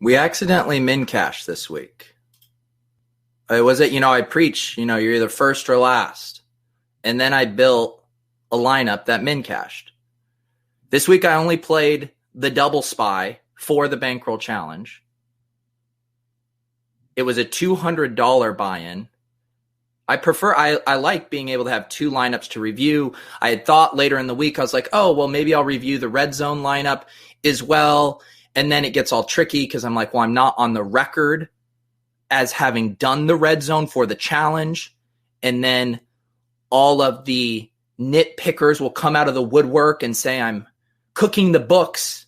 We accidentally min cash this week. It was it, I preach, you're either first or last. And then I built a lineup that min cashed. This week I only played the double spy for the Bankroll challenge. It was a $200 buy-in. I like being able to have two lineups to review. I had thought later in the week, I was like, oh, well, maybe I'll review the red zone lineup as well. And then it gets all tricky because I'm like, well, I'm not on the record as having done the red zone for the challenge. And then all of the nitpickers will come out of the woodwork and say I'm cooking the books.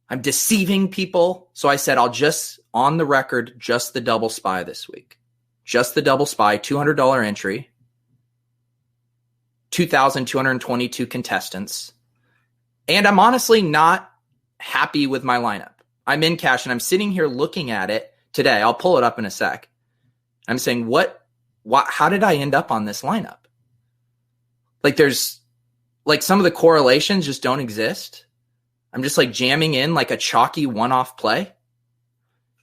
I'm deceiving people. So I said, I'll just, on the record, just the double spy this week. Just the double spy, $200 entry, 2,222 contestants. And I'm honestly not happy with my lineup. I'm in cash and I'm sitting here looking at it today. I'll pull it up in a sec. I'm saying, how did I end up on this lineup? There's some of the correlations just don't exist. I'm just jamming in a chalky one-off play.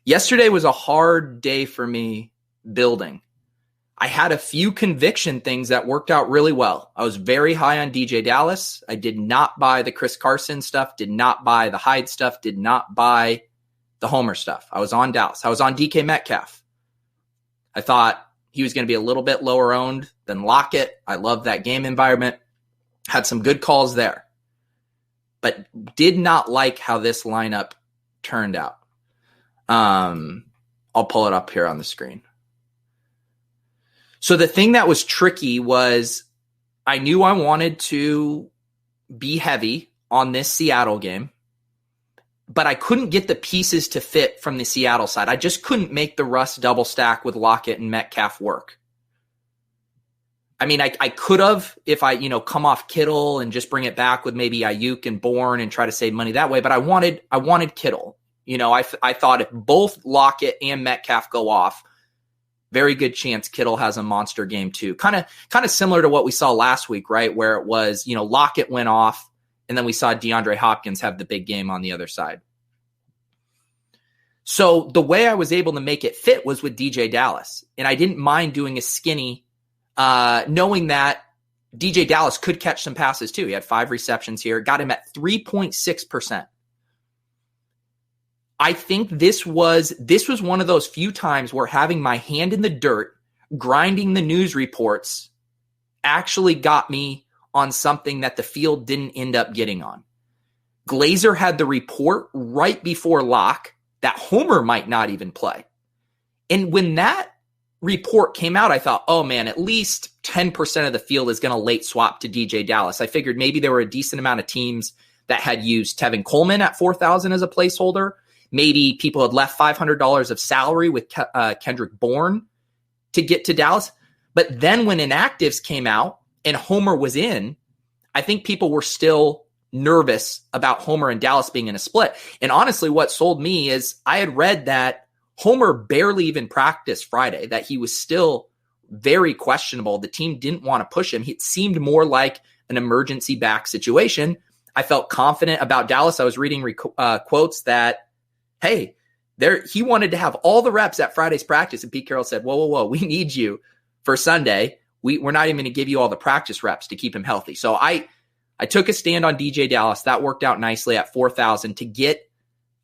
Yesterday was a hard day for me building. I had a few conviction things that worked out really well. I was very high on DJ Dallas. I did not buy the Chris Carson stuff, did not buy the Hyde stuff, did not buy the Homer stuff. I was on Dallas. I was on DK Metcalf. I thought he was going to be a little bit lower owned than Lockett. I love that game environment. Had some good calls there, but did not like how this lineup turned out. I'll pull it up here on the screen. So the thing that was tricky was I knew I wanted to be heavy on this Seattle game, but I couldn't get the pieces to fit from the Seattle side. I just couldn't make the Russ double stack with Lockett and Metcalf work. I mean, I could have if I, come off Kittle and just bring it back with maybe Ayuk and Bourne and try to save money that way. But I wanted Kittle. I thought if both Lockett and Metcalf go off, very good chance Kittle has a monster game too. Kind of similar to what we saw last week, right? Where it was, Lockett went off and then we saw DeAndre Hopkins have the big game on the other side. So the way I was able to make it fit was with DJ Dallas. And I didn't mind doing a skinny, knowing that DJ Dallas could catch some passes too. He had 5 receptions here, got him at 3.6%. I think this was one of those few times where having my hand in the dirt, grinding the news reports, actually got me on something that the field didn't end up getting on. Glazer had the report right before lock that Homer might not even play. And when that report came out, I thought, oh man, at least 10% of the field is going to late swap to DJ Dallas. I figured maybe there were a decent amount of teams that had used Tevin Coleman at 4,000 as a placeholder. Maybe people had left $500 of salary with Kendrick Bourne to get to Dallas. But then when inactives came out and Homer was in, I think people were still nervous about Homer and Dallas being in a split. And honestly, what sold me is I had read that Homer barely even practiced Friday, that he was still very questionable. The team didn't want to push him. It seemed more like an emergency back situation. I felt confident about Dallas. I was reading quotes that, hey, he wanted to have all the reps at Friday's practice. And Pete Carroll said, whoa, we need you for Sunday. We're not even going to give you all the practice reps to keep him healthy. So I took a stand on DJ Dallas. That worked out nicely at 4,000 to get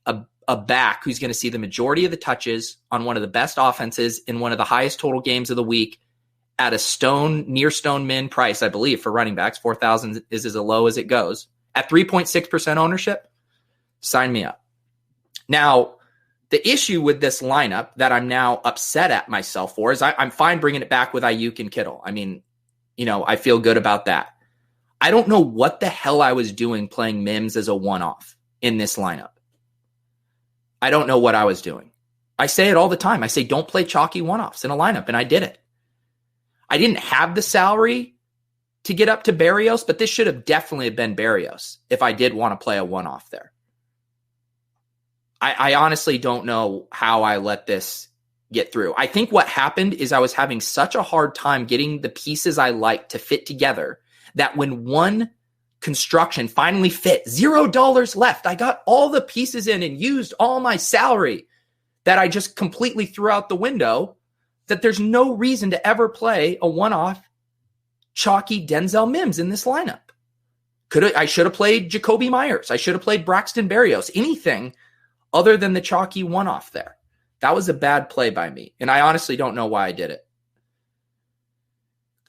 a back who's going to see the majority of the touches on one of the best offenses in one of the highest total games of the week at a near stone min price, I believe, for running backs. 4,000 is as low as it goes. At 3.6% ownership, sign me up. Now, the issue with this lineup that I'm now upset at myself for is I'm fine bringing it back with Ayuk and Kittle. I mean, I feel good about that. I don't know what the hell I was doing playing Mims as a one-off in this lineup. I don't know what I was doing. I say it all the time. I say, don't play chalky one-offs in a lineup, and I did it. I didn't have the salary to get up to Berrios, but this should have definitely been Berrios if I did want to play a one-off there. I honestly don't know how I let this get through. I think what happened is I was having such a hard time getting the pieces I like to fit together that when one construction finally fit. $0 left. I got all the pieces in and used all my salary that I just completely threw out the window, that there's no reason to ever play a one-off chalky Denzel Mims in this lineup. I should have played Jacoby Myers. I should have played Braxton Berrios. Anything other than the chalky one-off there. That was a bad play by me, and I honestly don't know why I did it.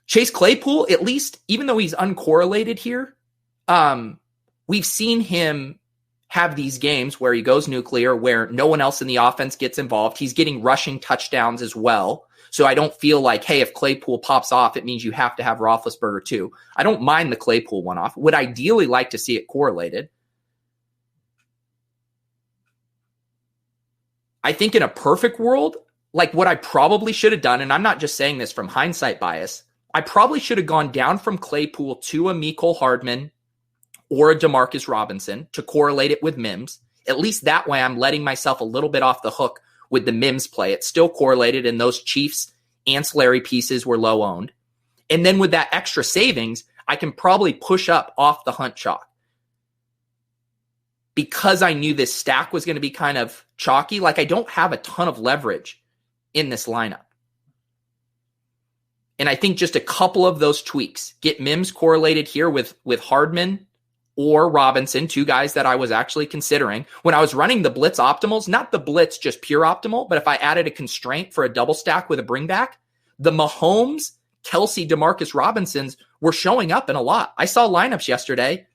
Chase Claypool, at least, even though he's uncorrelated here, we've seen him have these games where he goes nuclear, where no one else in the offense gets involved. He's getting rushing touchdowns as well. So I don't feel like, hey, if Claypool pops off, it means you have to have Roethlisberger too. I don't mind the Claypool one off. Would ideally like to see it correlated. I think in a perfect world, like what I probably should have done, and I'm not just saying this from hindsight bias, I probably should have gone down from Claypool to a Mecole Hardman or a Demarcus Robinson to correlate it with Mims. At least that way I'm letting myself a little bit off the hook with the Mims play. It's still correlated, and those Chiefs ancillary pieces were low owned. And then with that extra savings, I can probably push up off the Hunt chalk. Because I knew this stack was going to be kind of chalky, like I don't have a ton of leverage in this lineup. And I think just a couple of those tweaks, get Mims correlated here with Hardman or Robinson, two guys that I was actually considering. When I was running the blitz optimals, not the blitz just pure optimal, but if I added a constraint for a double stack with a bring back, the Mahomes, Kelsey, DeMarcus Robinsons were showing up in a lot. I saw lineups yesterday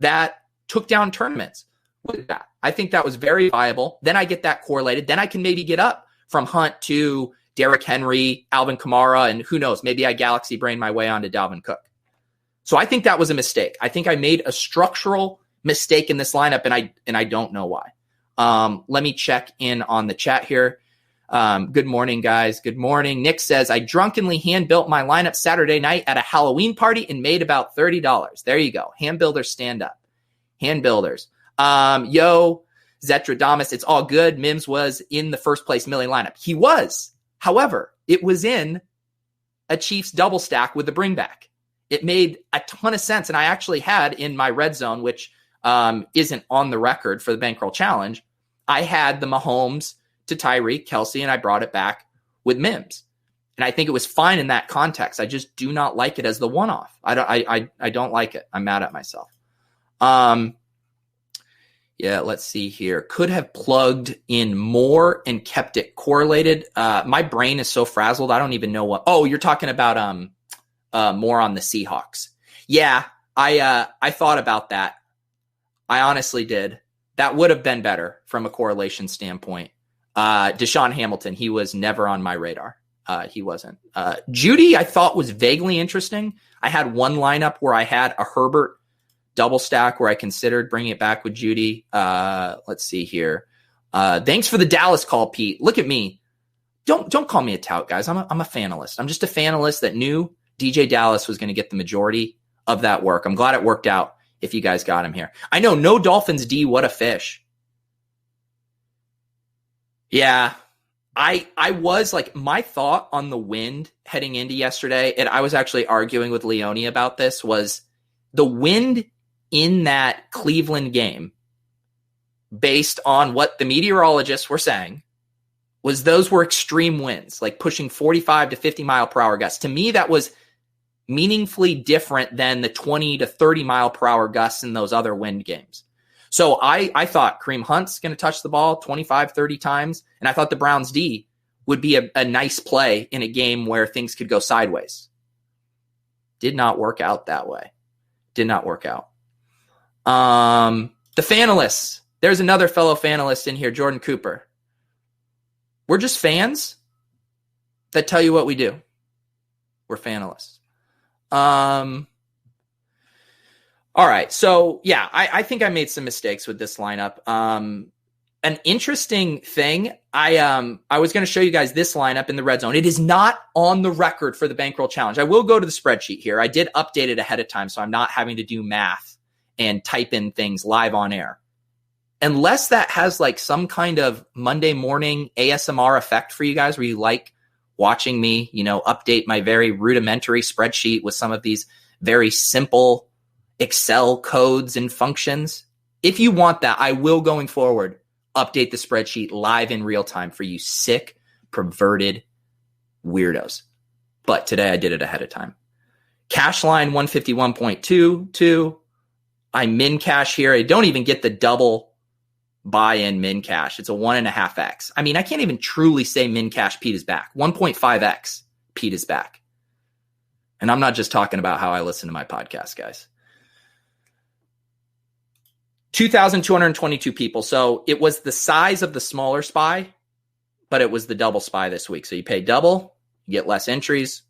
that took down tournaments with that. I think that was very viable. Then I get that correlated. Then I can maybe get up from Hunt to Derrick Henry, Alvin Kamara, and who knows, maybe I galaxy brain my way onto Dalvin Cook. So I think that was a mistake. I think I made a structural mistake in this lineup, and I don't know why. Let me check in on the chat here. Good morning, guys. Good morning. Nick says, I drunkenly hand-built my lineup Saturday night at a Halloween party and made about $30. There you go. Hand builders stand up. Hand builders. Yo, Zetradamus, it's all good. Mims was in the first place millie lineup. He was. However, it was in a Chiefs double stack with the bring back. It made a ton of sense. And I actually had in my red zone, which isn't on the record for the Bankroll Challenge, I had the Mahomes to Tyreek, Kelsey, and I brought it back with Mims. And I think it was fine in that context. I just do not like it as the one-off. I don't like it. I'm mad at myself. Yeah, let's see here. Could have plugged in more and kept it correlated. My brain is so frazzled, I don't even know what. Oh, you're talking about more on the Seahawks. Yeah, I thought about that. I honestly did. That would have been better from a correlation standpoint. Deshaun Hamilton, he was never on my radar. He wasn't. Judy, I thought was vaguely interesting. I had one lineup where I had a Herbert double stack where I considered bringing it back with Judy. Let's see here. Thanks for the Dallas call, Pete. Look at me. Don't call me a tout, guys. I'm a fanalist. I'm just a fanalist that knew DJ Dallas was going to get the majority of that work. I'm glad it worked out if you guys got him here. I know, no Dolphins D, what a fish. Yeah, I was like, my thought on the wind heading into yesterday, and I was actually arguing with Leone about this, was the wind in that Cleveland game, based on what the meteorologists were saying, was those were extreme winds, like pushing 45 to 50 mile per hour gusts. To me, that was meaningfully different than the 20 to 30 mile per hour gusts in those other wind games. So I thought Kareem Hunt's going to touch the ball 25, 30 times, and I thought the Browns D would be a nice play in a game where things could go sideways. Did not work out that way. Did not work out. The fanalists. There's another fellow fanalist in here, Jordan Cooper. We're just fans that tell you what we do. We're fanalists. All right. So yeah, I think I made some mistakes with this lineup. An interesting thing, I was going to show you guys this lineup in the red zone. It is not on the record for the Bankroll Challenge. I will go to the spreadsheet here. I did update it ahead of time, so I'm not having to do math and type in things live on air. Unless that has like some kind of Monday morning ASMR effect for you guys where you like watching me, update my very rudimentary spreadsheet with some of these very simple Excel codes and functions. If you want that, I will, going forward, update the spreadsheet live in real time for you sick, perverted weirdos. But today I did it ahead of time. Cash line 151.22. I min cash here. I don't even get the double buy-in min cash. It's a 1.5x. I mean, I can't even truly say min cash Pete is back. 1.5x Pete is back. And I'm not just talking about how I listen to my podcast, guys. 2,222 people. So it was the size of the smaller SPY, but it was the double SPY this week. So you pay double, you get less entries.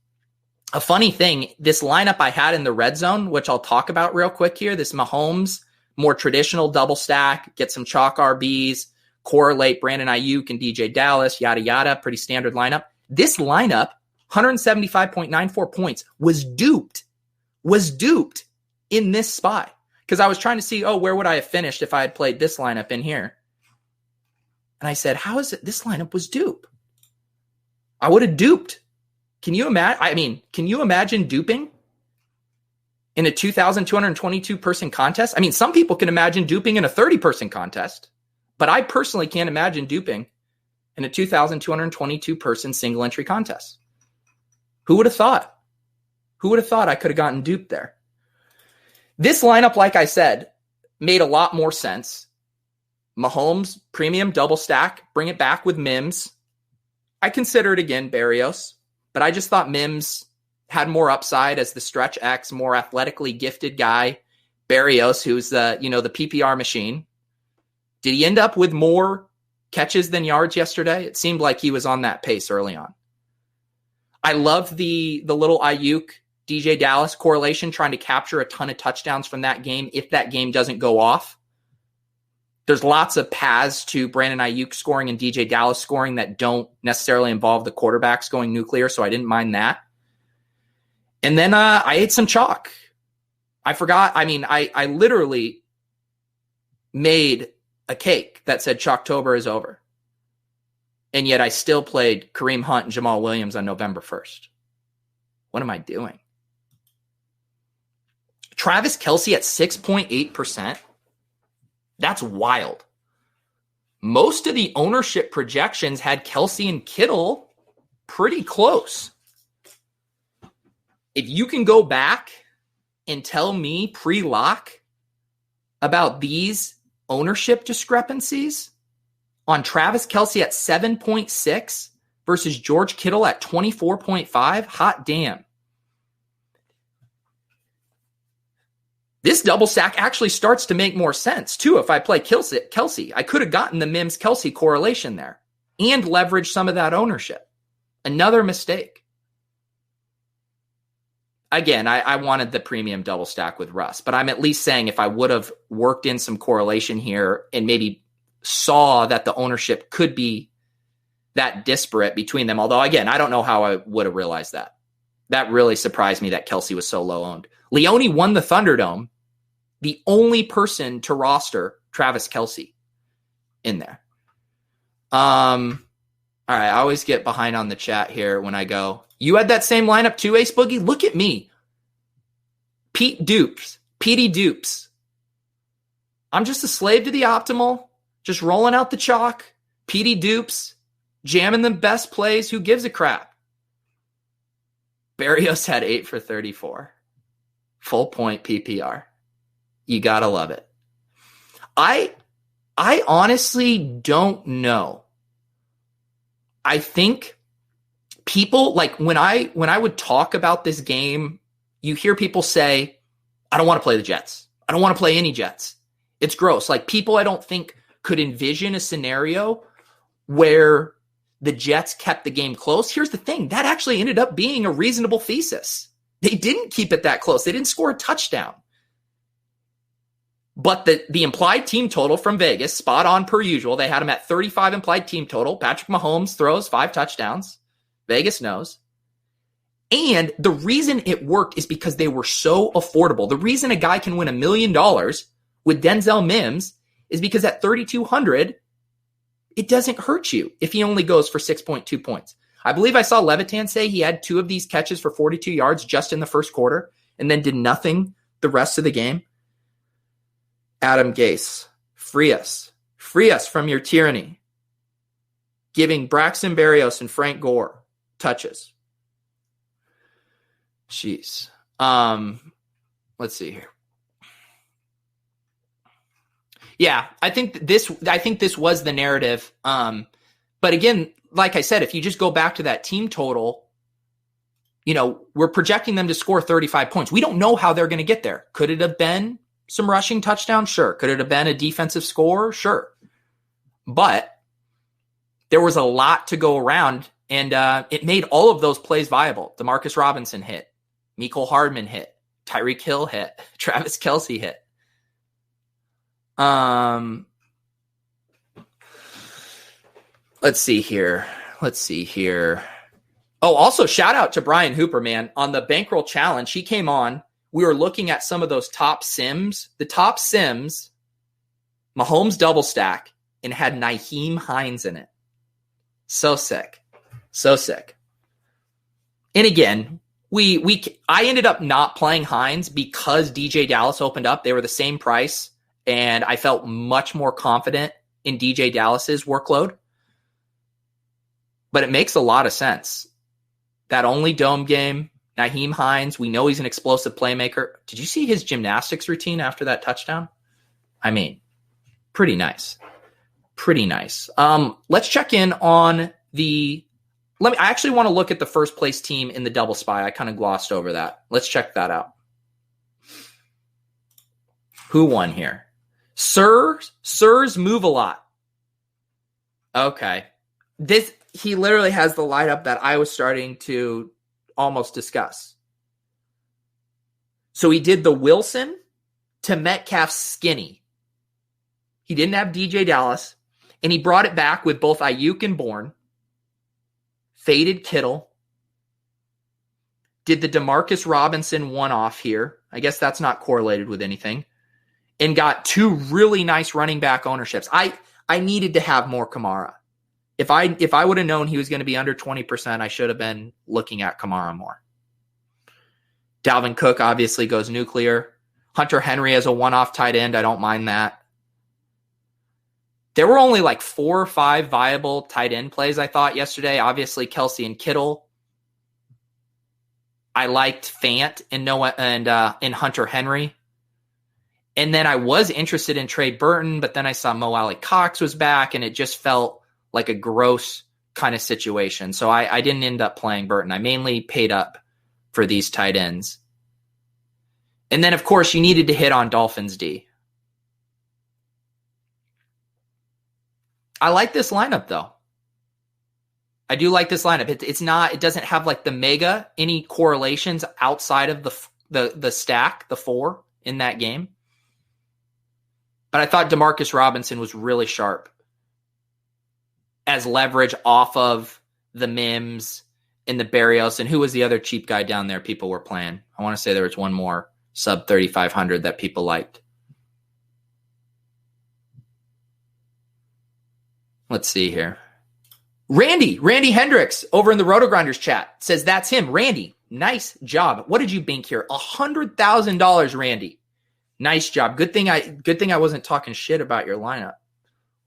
A funny thing, this lineup I had in the red zone, which I'll talk about real quick here, this Mahomes, more traditional double stack, get some chalk RBs, correlate Brandon Ayuk and DJ Dallas, yada, yada, pretty standard lineup. This lineup, 175.94 points, was duped in this SPY. Because I was trying to see, where would I have finished if I had played this lineup in here? And I said, how is it this lineup was dupe? I would have duped. Can you imagine duping in a 2,222 person contest? I mean, some people can imagine duping in a 30-person contest, but I personally can't imagine duping in a 2,222 person single entry contest. Who would have thought? Who would have thought I could have gotten duped there? This lineup, like I said, made a lot more sense. Mahomes, premium, double stack, bring it back with Mims. I consider it again, Barrios, but I just thought Mims had more upside as the stretch X, more athletically gifted guy. Barrios, who's the PPR machine. Did he end up with more catches than yards yesterday? It seemed like he was on that pace early on. I love the little Ayuk DJ Dallas correlation, trying to capture a ton of touchdowns from that game if that game doesn't go off. There's lots of paths to Brandon Ayuk scoring and DJ Dallas scoring that don't necessarily involve the quarterbacks going nuclear, so I didn't mind that. And then I ate some chalk. I forgot. I mean, I literally made a cake that said Chalktober is over. And yet I still played Kareem Hunt and Jamal Williams on November 1st. What am I doing? Travis Kelce at 6.8%. That's wild. Most of the ownership projections had Kelce and Kittle pretty close. If you can go back and tell me pre-lock about these ownership discrepancies on Travis Kelce at 7.6 versus George Kittle at 24.5, hot damn. This double stack actually starts to make more sense, too, if I play Kelce. I could have gotten the Mims-Kelce correlation there and leveraged some of that ownership. Another mistake. Again, I wanted the premium double stack with Russ, but I'm at least saying if I would have worked in some correlation here and maybe saw that the ownership could be that disparate between them, although, again, I don't know how I would have realized that. That really surprised me that Kelce was so low owned. Leone won the Thunderdome. The only person to roster Travis Kelce in there. All right, I always get behind on the chat here when I go, you had that same lineup too, Ace Boogie? Look at me. Petey dupes. I'm just a slave to the optimal, just rolling out the chalk. Petey dupes, jamming the best plays. Who gives a crap? Barrios had 8 for 34. Full point PPR. You gotta love it. I honestly don't know. I think people, like when I would talk about this game, you hear people say, I don't want to play the Jets. I don't want to play any Jets. It's gross. Like people I don't think could envision a scenario where the Jets kept the game close. Here's the thing. That actually ended up being a reasonable thesis. They didn't keep it that close. They didn't score a touchdown. But the implied team total from Vegas, spot on per usual. They had him at 35 implied team total. Patrick Mahomes throws 5 touchdowns. Vegas knows. And the reason it worked is because they were so affordable. The reason a guy can win $1 million with Denzel Mims is because at 3,200, it doesn't hurt you if he only goes for 6.2 points. I believe I saw Levitan say he had 2 of these catches for 42 yards just in the first quarter and then did nothing the rest of the game. Adam Gase, free us. Free us from your tyranny. Giving Braxton Berrios and Frank Gore touches. Jeez. Let's see here. Yeah, I think this was the narrative. But again, like I said, if you just go back to that team total, we're projecting them to score 35 points. We don't know how they're going to get there. Could it have been some rushing touchdowns? Sure. Could it have been a defensive score? Sure. But there was a lot to go around, and it made all of those plays viable. Demarcus Robinson hit. Mecole Hardman hit. Tyreek Hill hit. Travis Kelce hit. Let's see here. Oh, also shout out to Brian Hooper, man, on the Bankroll Challenge. He came on. We were looking at some of those top sims. The top sims, Mahomes double stack, and had Nyheim Hines in it. So sick. And again, I ended up not playing Hines because DJ Dallas opened up. They were the same price, and I felt much more confident in DJ Dallas's workload. But it makes a lot of sense. That only dome game, Nyheim Hines, we know he's an explosive playmaker. Did you see his gymnastics routine after that touchdown? I mean, pretty nice. Let's check in on I actually want to look at the first place team in the double spy. I kind of glossed over that. Let's check that out. Who won here? Sirs move a lot. Okay. He literally has the lineup that I was starting to almost discuss. So he did the Wilson to Metcalf skinny. He didn't have DJ Dallas, and he brought it back with both Ayuk and Bourne. Faded Kittle. Did the DeMarcus Robinson one-off here. I guess that's not correlated with anything. And got two really nice running back ownerships. I needed to have more Kamara. If I would have known he was going to be under 20%, I should have been looking at Kamara more. Dalvin Cook obviously goes nuclear. Hunter Henry as a one-off tight end. I don't mind that. There were only like 4 or 5 viable tight end plays, I thought, yesterday. Obviously, Kelce and Kittle. I liked Fant and Hunter Henry. And then I was interested in Trey Burton, but then I saw Mo Alley Cox was back, and it just felt like a gross kind of situation. So I didn't end up playing Burton. I mainly paid up for these tight ends. And then, of course, you needed to hit on Dolphins D. I like this lineup, though. I do like this lineup. It doesn't have like the mega, any correlations outside of the stack, the 4 in that game. But I thought DeMarcus Robinson was really sharp as leverage off of the Mims and the Berrios. And who was the other cheap guy down there people were playing? I want to say there was one more sub 3,500 that people liked. Let's see here. Randy Hendricks over in the RotoGrinders chat says that's him. Randy, nice job. What did you bank here? $100,000, Randy. Nice job. Good thing I wasn't talking shit about your lineup.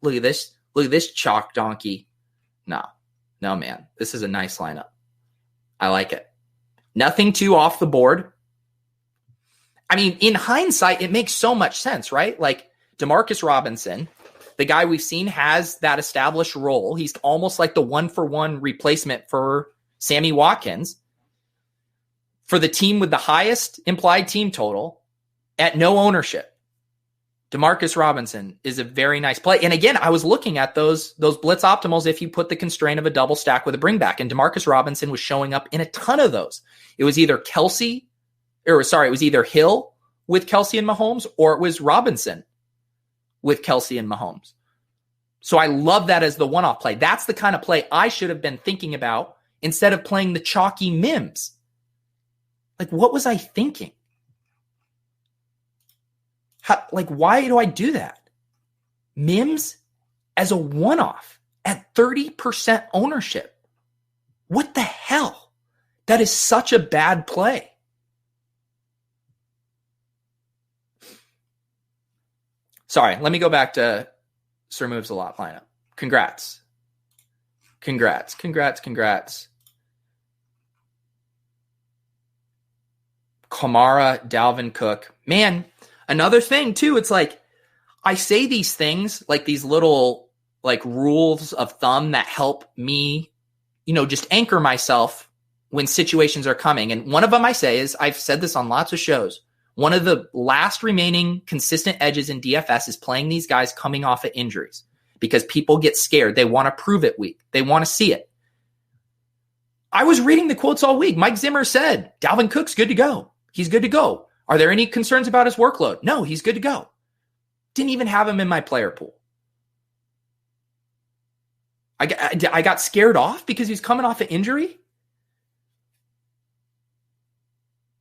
Look at this chalk donkey. No, man. This is a nice lineup. I like it. Nothing too off the board. I mean, in hindsight, it makes so much sense, right? Like DeMarcus Robinson, the guy we've seen has that established role. He's almost like the 1-for-1 replacement for Sammy Watkins. For the team with the highest implied team total at no ownership, DeMarcus Robinson is a very nice play. And again, I was looking at those blitz optimals if you put the constraint of a double stack with a bring back. And DeMarcus Robinson was showing up in a ton of those. It was either Hill with Kelce and Mahomes, or it was Robinson with Kelce and Mahomes. So I love that as the one-off play. That's the kind of play I should have been thinking about instead of playing the chalky Mims. Like, what was I thinking? Why do I do that? Mims as a one-off at 30% ownership. What the hell? That is such a bad play. Sorry, let me go back to Sir Moves a Lot lineup. Congrats. Kamara, Dalvin Cook. Man, another thing too, it's like I say these things, like these little like rules of thumb that help me, just anchor myself when situations are coming. And one of them I say is, I've said this on lots of shows, one of the last remaining consistent edges in DFS is playing these guys coming off of injuries because people get scared. They want to prove it week. They want to see it. I was reading the quotes all week. Mike Zimmer said, Dalvin Cook's good to go. He's good to go. Are there any concerns about his workload? No, he's good to go. Didn't even have him in my player pool. I got scared off because he's coming off an injury.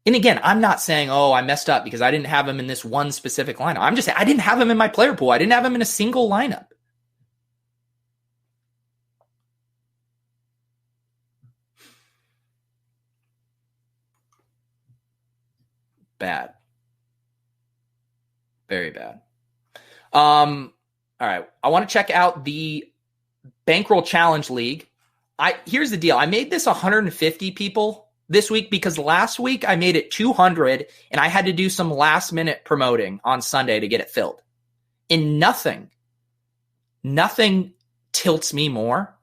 And again, I'm not saying, I messed up because I didn't have him in this one specific lineup. I'm just saying I didn't have him in my player pool. I didn't have him in a single lineup. Bad. Very bad. All right. I want to check out the Bankroll Challenge League. Here's the deal. I made this 150 people this week because last week I made it 200 and I had to do some last minute promoting on Sunday to get it filled. And nothing tilts me more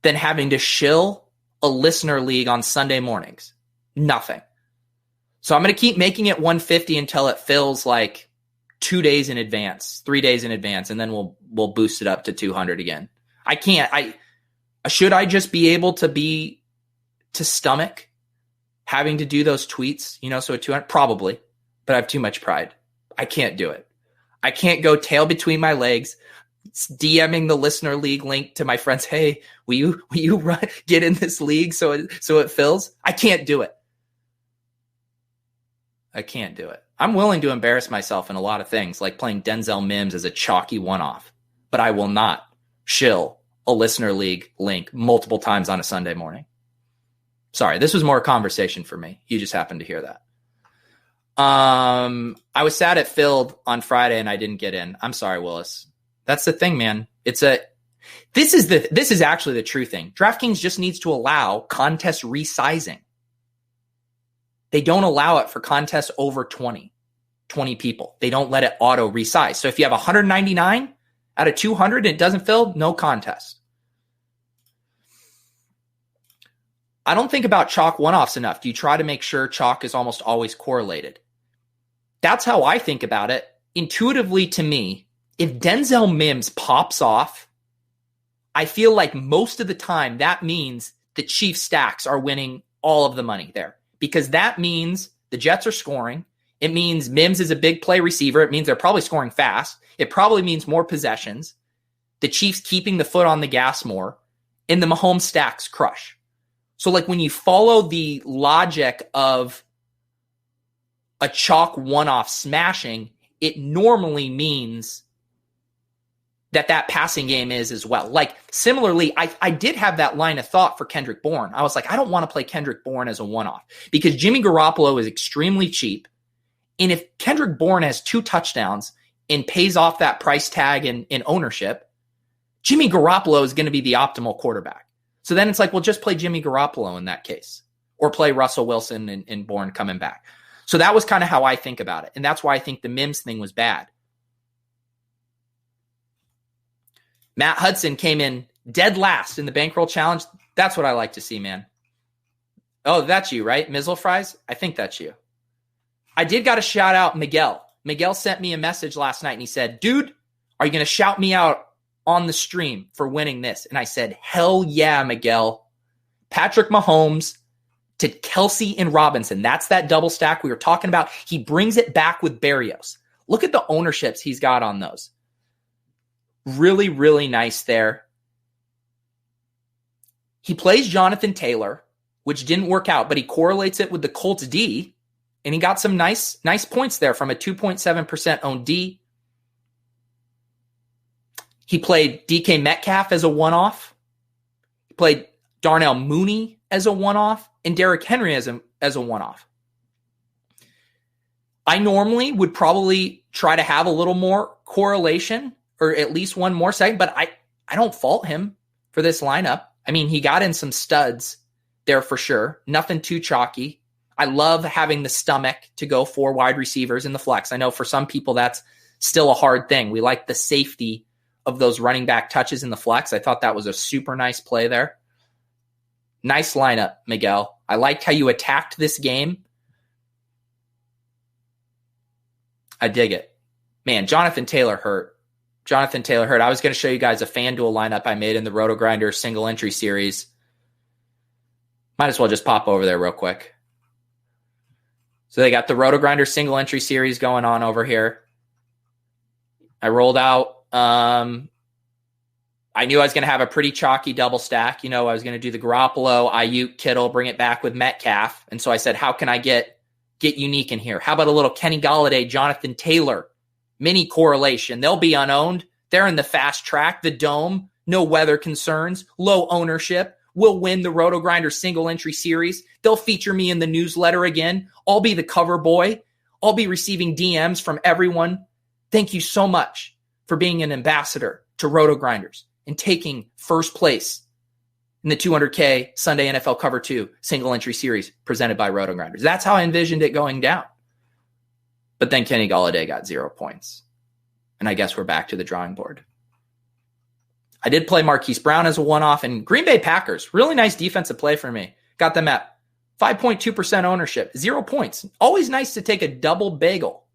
than having to shill a listener league on Sunday mornings. Nothing. So I'm going to keep making it 150 until it fills like 2 days in advance, 3 days in advance, and then we'll boost it up to 200 again. I can't. Should I just be able to stomach having to do those tweets, so at 200? Probably, but I have too much pride. I can't do it. I can't go tail between my legs, DMing the listener league link to my friends. Hey, will you get in this league so it fills? I can't do it. I can't do it. I'm willing to embarrass myself in a lot of things, like playing Denzel Mims as a chalky one-off, but I will not shill a listener league link multiple times on a Sunday morning. Sorry, this was more a conversation for me. You just happened to hear that. I was sad it filled on Friday and I didn't get in. I'm sorry, Willis. That's the thing, man. This is actually the true thing. DraftKings just needs to allow contest resizing. They don't allow it for contests over 20 people. They don't let it auto resize. So if you have 199 out of 200 and it doesn't fill, no contest. I don't think about chalk one-offs enough. Do you try to make sure chalk is almost always correlated? That's how I think about it. Intuitively to me, if Denzel Mims pops off, I feel like most of the time that means the Chiefs stacks are winning all of the money there. Because that means the Jets are scoring. It means Mims is a big play receiver. It means they're probably scoring fast. It probably means more possessions. The Chiefs keeping the foot on the gas more. And the Mahomes stacks crush. So like when you follow the logic of a chalk one-off smashing, it normally means that passing game is as well. Like similarly, I did have that line of thought for Kendrick Bourne. I was like, I don't want to play Kendrick Bourne as a one-off because Jimmy Garoppolo is extremely cheap. And if Kendrick Bourne has 2 touchdowns and pays off that price tag in ownership, Jimmy Garoppolo is going to be the optimal quarterback. So then it's like, well, just play Jimmy Garoppolo in that case or play Russell Wilson and Bourne coming back. So that was kind of how I think about it. And that's why I think the Mims thing was bad. Matt Hudson came in dead last in the Bankroll Challenge. That's what I like to see, man. Oh, that's you, right? Mizzle Fries? I think that's you. I did got to shout out Miguel. Miguel sent me a message last night and he said, dude, are you going to shout me out on the stream for winning this? And I said, hell yeah, Miguel. Patrick Mahomes to Kelsey and Robinson. That's that double stack we were talking about. He brings it back with Berrios. Look at the ownerships he's got on those. Really, really nice there. He plays Jonathan Taylor, which didn't work out, but he correlates it with the Colts D, and he got some nice points there from a 2.7% owned D. He played DK Metcalf as a one-off. He played Darnell Mooney as a one-off, and Derrick Henry as a one-off. I normally would probably try to have a little more correlation, or at least one more second, but I don't fault him for this lineup. I mean, he got in some studs there for sure. Nothing too chalky. I love having the stomach to go 4 wide receivers in the flex. I know for some people that's still a hard thing. We like the safety of those running back touches in the flex. I thought that was a super nice play there. Nice lineup, Miguel. I liked how you attacked this game. I dig it. Man, Jonathan Taylor hurt. I was going to show you guys a FanDuel lineup I made in the RotoGrinders Single Entry series. Might as well just pop over there real quick. So they got the RotoGrinders Single Entry series going on over here. I rolled out. I knew I was going to have a pretty chalky double stack. I was going to do the Garoppolo, Ayuk, Kittle, bring it back with Metcalf. And so I said, how can I get unique in here? How about a little Kenny Golladay, Jonathan Taylor mini correlation? They'll be unowned. They're in the fast track, the dome, no weather concerns, low ownership. We'll win the RotoGrinders Single Entry series. They'll feature me in the newsletter again. I'll be the cover boy. I'll be receiving DMs from everyone. Thank you so much for being an ambassador to RotoGrinders and taking first place in the 200K Sunday NFL Cover 2 Single Entry series presented by RotoGrinders. That's how I envisioned it going down. But then Kenny Golladay got 0 points. And I guess we're back to the drawing board. I did play Marquise Brown as a one-off, and Green Bay Packers, really nice defensive play for me. Got them at 5.2% ownership, 0 points. Always nice to take a double bagel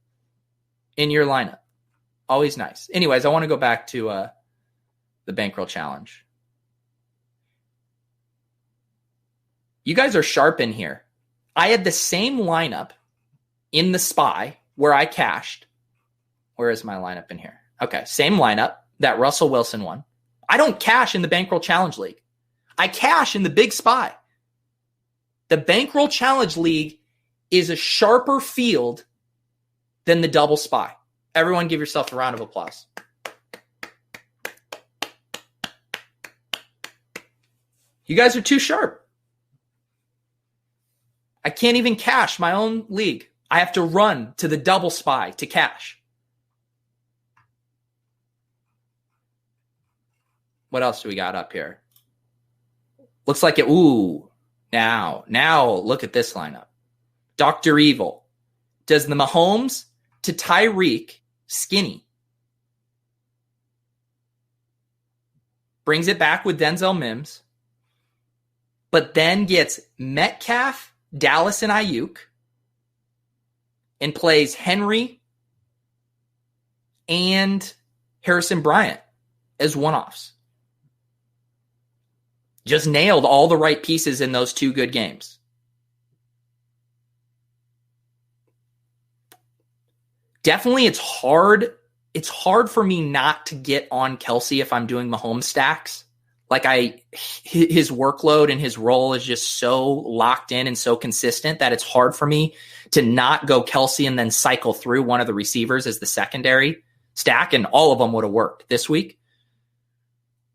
in your lineup. Always nice. Anyways, I want to go back to the Bankroll Challenge. You guys are sharp in here. I had the same lineup in the SPY where I cashed. Where is my lineup in here? Okay, same lineup that Russell Wilson won. I don't cash in the Bankroll Challenge League. I cash in the Big SPY. The Bankroll Challenge League is a sharper field than the double SPY. Everyone give yourself a round of applause. You guys are too sharp. I can't even cash my own league. I have to run to the double SPY to cash. What else do we got up here? Looks like it. Ooh, now look at this lineup. Dr. Evil does the Mahomes to Tyreek skinny. Brings it back with Denzel Mims. But then gets Metcalf, Dallas, and Ayuk. And plays Henry and Harrison Bryant as one-offs. Just nailed all the right pieces in those 2 good games. Definitely it's hard. It's hard for me not to get on Kelsey if I'm doing Mahomes stacks. Like his workload and his role is just so locked in and so consistent that it's hard for me to not go Kelsey and then cycle through one of the receivers as the secondary stack. And all of them would have worked this week.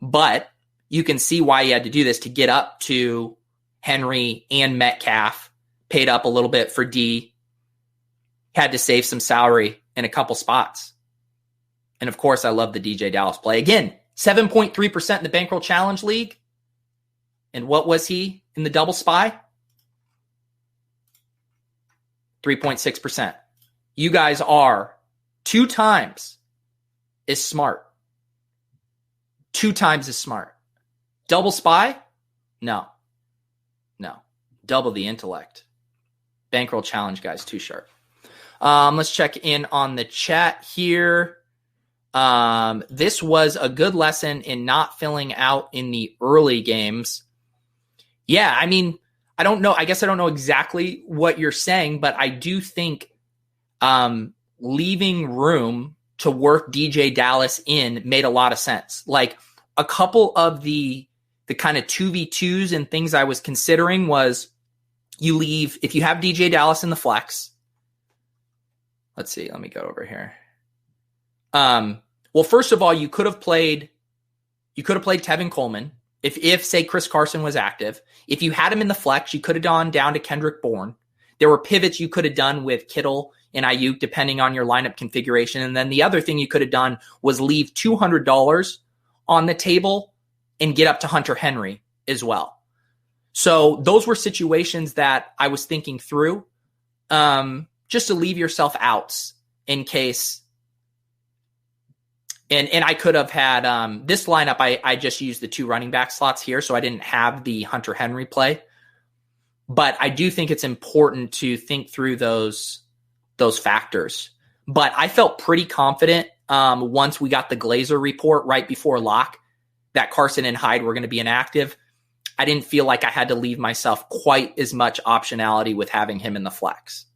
But you can see why he had to do this to get up to Henry and Metcalf, paid up a little bit for D, had to save some salary in a couple spots. And of course, I love the DJ Dallas play. Again, 7.3% in the Bankroll Challenge League. And what was he in the double SPY? 3.6%. You guys are 2 times as smart. 2 times as smart. Double SPY? No. Double the intellect. Bankroll Challenge, guys, too sharp. Let's check in on the chat here. This was a good lesson in not filling out in the early games. Yeah, I mean, I don't know. I guess I don't know exactly what you're saying, but I do think leaving room to work DJ Dallas in made a lot of sense. Like a couple of the kind of 2v2s and things I was considering was you leave, if you have DJ Dallas in the flex. Let's see. Let me go over here. Well, first of all, you could have played Tevin Coleman if say Chris Carson was active. If you had him in the flex, you could have gone down to Kendrick Bourne. There were pivots you could have done with Kittle in Ayuk, depending on your lineup configuration. And then the other thing you could have done was leave $200 on the table and get up to Hunter Henry as well. So those were situations that I was thinking through, just to leave yourself outs in case. And I could have had this lineup. I just used the 2 running back slots here, so I didn't have the Hunter Henry play. But I do think it's important to think through those factors. But I felt pretty confident once we got the Glazer report right before lock that Carson and Hyde were going to be inactive. I didn't feel like I had to leave myself quite as much optionality with having him in the flex.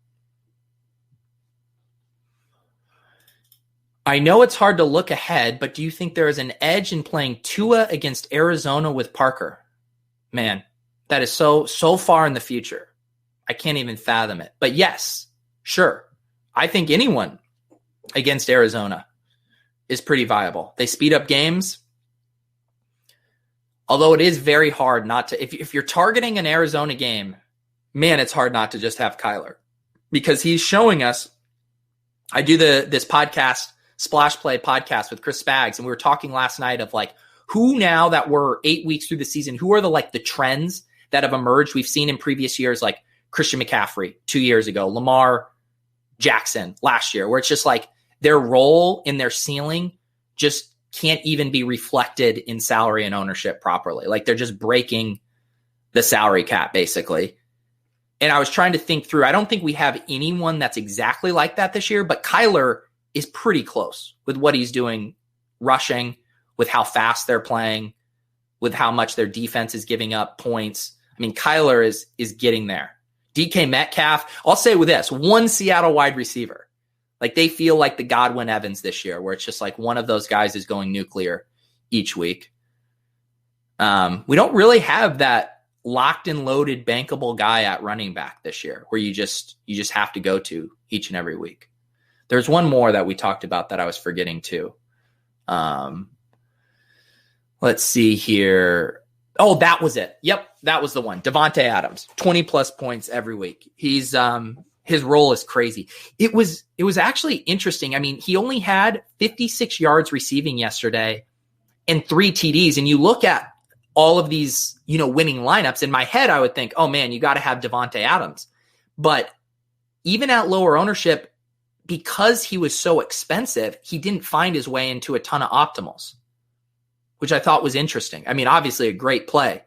I know it's hard to look ahead, but do you think there is an edge in playing Tua against Arizona with Parker? Man, that is so far in the future. I can't even fathom it. But yes, sure. I think anyone against Arizona is pretty viable. They speed up games. Although it is very hard not to, if you're targeting an Arizona game, man, it's hard not to just have Kyler. Because he's showing us, I do this podcast, Splash Play podcast with Chris Spags, and we were talking last night of like, who now that we're 8 weeks through the season, who are the trends that have emerged? We've seen in previous years, like Christian McCaffrey 2 years ago, Lamar Jackson last year, where it's just like their role in their ceiling just can't even be reflected in salary and ownership properly. Like they're just breaking the salary cap basically. And I was trying to think through, I don't think we have anyone that's exactly like that this year, but Kyler is pretty close with what he's doing rushing, with how fast they're playing, with how much their defense is giving up points. I mean, Kyler is getting there. DK Metcalf, I'll say with this, one Seattle wide receiver. Like they feel like the Godwin Evans this year, where it's just like one of those guys is going nuclear each week. We don't really have that locked and loaded bankable guy at running back this year where you just have to go to each and every week. There's one more that we talked about that I was forgetting too. Let's see here. Oh, that was it. Yep, that was the one. Devontae Adams, 20 plus points every week. He's his role is crazy. It was actually interesting. I mean, he only had 56 yards receiving yesterday and 3 TDs. And you look at all of these, winning lineups. In my head, I would think, oh man, you got to have Devontae Adams. But even at lower ownership, because he was so expensive, he didn't find his way into a ton of optimals, which I thought was interesting. I mean, obviously a great play,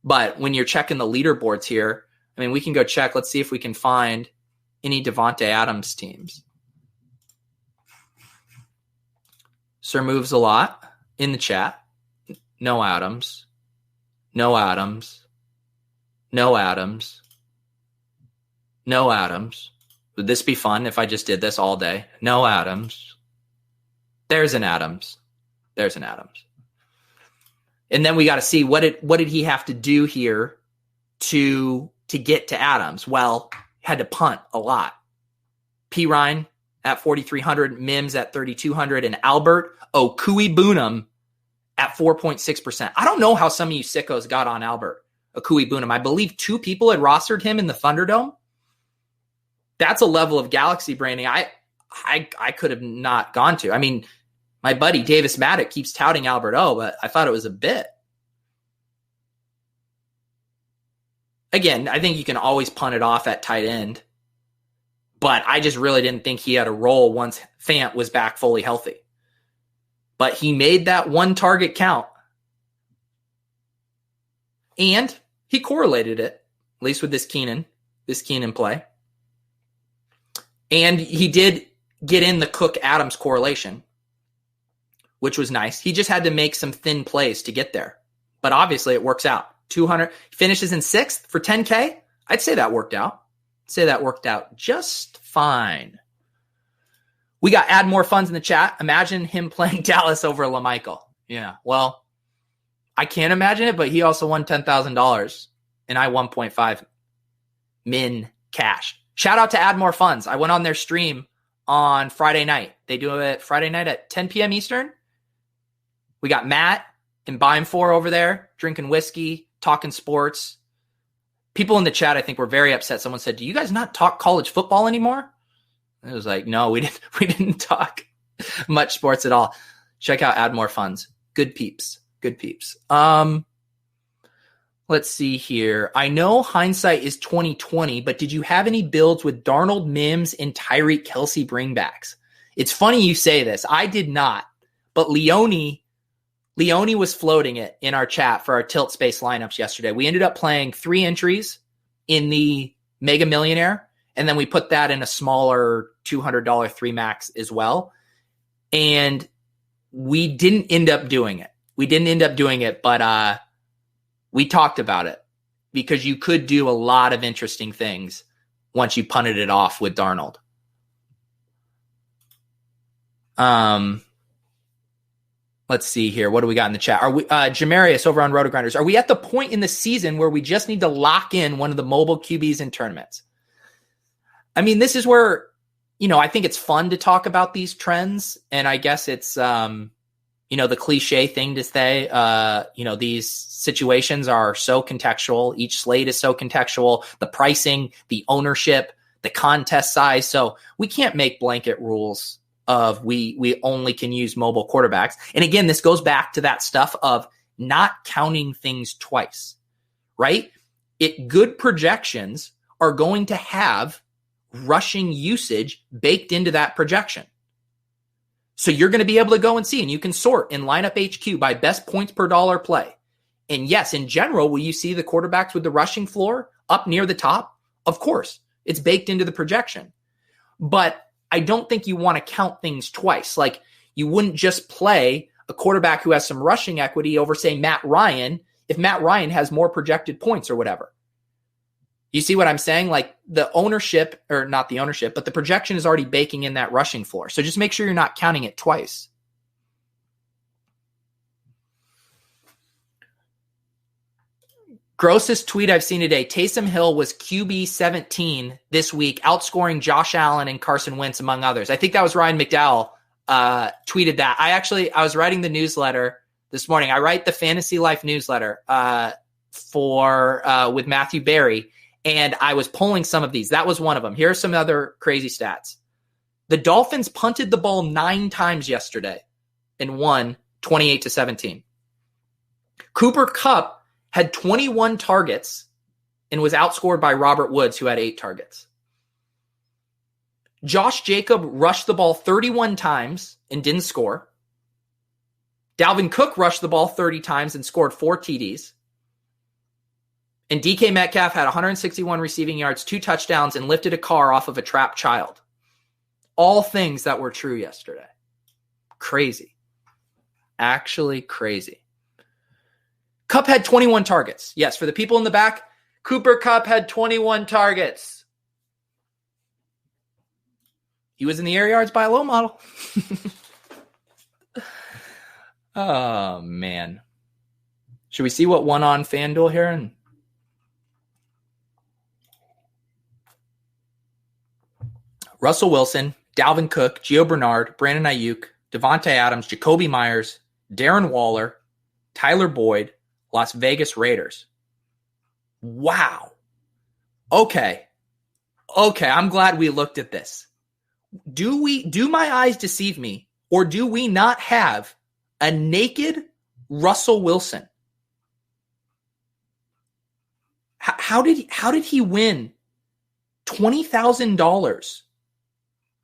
but when you're checking the leaderboards here, I mean, we can go check. Let's see if we can find any Devontae Adams teams. Sir Moves a lot in the chat. No Adams. No Adams. No Adams. No Adams. Would this be fun if I just did this all day? No Adams. There's an Adams. There's an Adams. And then we got to see what did he have to do here to get to Adams? Well, had to punt a lot. P. Ryan at 4,300, Mims at 3,200, and Albert Okui-Bunam at 4.6%. I don't know how some of you sickos got on Albert Okui-Bunam. I believe 2 people had rostered him in the Thunderdome. That's a level of galaxy branding I could have not gone to. I mean, my buddy Davis Maddock keeps touting Albert O, but I thought it was a bit. Again, I think you can always punt it off at tight end, but I just really didn't think he had a role once Fant was back fully healthy. But he made that one target count, and he correlated it, at least with this Keenan play. And he did get in the Cook-Adams correlation, which was nice. He just had to make some thin plays to get there. But obviously it works out. 200 finishes in 6th for 10K. I'd say that worked out. Just fine. We got add more funds in the chat. Imagine him playing Dallas over LaMichael. Yeah, well, I can't imagine it, but he also won $10,000 and I 1.5 min cash. Shout out to Add More Funds. I went on their stream on Friday night. They do it Friday night at 10 p.m. Eastern. We got Matt and Bime4 over there drinking whiskey, talking sports. People in the chat, I think, were very upset. Someone said, do you guys not talk college football anymore? It was like, no, we didn't talk much sports at all. Check out Add More Funds. Good peeps. Let's see here. I know hindsight is 2020, but did you have any builds with Darnold, Mims, and Tyreek Kelsey bringbacks? It's funny you say this. I did not, but Leone was floating it in our chat for our Tilt Space lineups yesterday. We ended up playing 3 entries in the Mega Millionaire, and then we put that in a smaller $200 3 max as well. And we didn't end up doing it. But we talked about it because you could do a lot of interesting things once you punted it off with Darnold. Let's see here. What do we got in the chat? Are we Jamarius over on RotoGrinders? Are we at the point in the season where we just need to lock in one of the mobile QBs in tournaments? I mean, this is where, I think it's fun to talk about these trends. And I guess it's, the cliche thing to say, these situations are so contextual. Each slate is so contextual. The pricing, the ownership, the contest size. So we can't make blanket rules of we only can use mobile quarterbacks. And again, this goes back to that stuff of not counting things twice, right? Good projections are going to have rushing usage baked into that projection. So you're going to be able to go and see, and you can sort in Lineup HQ by best points per dollar play. And yes, in general, will you see the quarterbacks with the rushing floor up near the top? Of course, it's baked into the projection. But I don't think you want to count things twice. Like, you wouldn't just play a quarterback who has some rushing equity over, say, Matt Ryan, if Matt Ryan has more projected points or whatever. You see what I'm saying? Like, the ownership, or not the ownership, but the projection is already baking in that rushing floor. So just make sure you're not counting it twice. Grossest tweet I've seen today. Taysom Hill was QB 17 this week, outscoring Josh Allen and Carson Wentz, among others. I think that was Ryan McDowell tweeted that. I was writing the newsletter this morning. I write the Fantasy Life newsletter with Matthew Berry. And I was pulling some of these. That was one of them. Here are some other crazy stats. The Dolphins punted the ball 9 times yesterday and won 28-17. Cooper Kupp had 21 targets and was outscored by Robert Woods, who had 8 targets. Josh Jacob rushed the ball 31 times and didn't score. Dalvin Cook rushed the ball 30 times and scored 4 TDs. And DK Metcalf had 161 receiving yards, 2 touchdowns, and lifted a car off of a trapped child. All things that were true yesterday. Crazy. Actually crazy. Kupp had 21 targets. Yes, for the people in the back, Cooper Kupp had 21 targets. He was in the air yards by a low model. Oh, man. Should we see what won on FanDuel here? Russell Wilson, Dalvin Cook, Gio Bernard, Brandon Ayuk, Devontae Adams, Jacoby Myers, Darren Waller, Tyler Boyd, Las Vegas Raiders. Wow. Okay. I'm glad we looked at this. Do my eyes deceive me, or do we not have a naked Russell Wilson? How did he win $20,000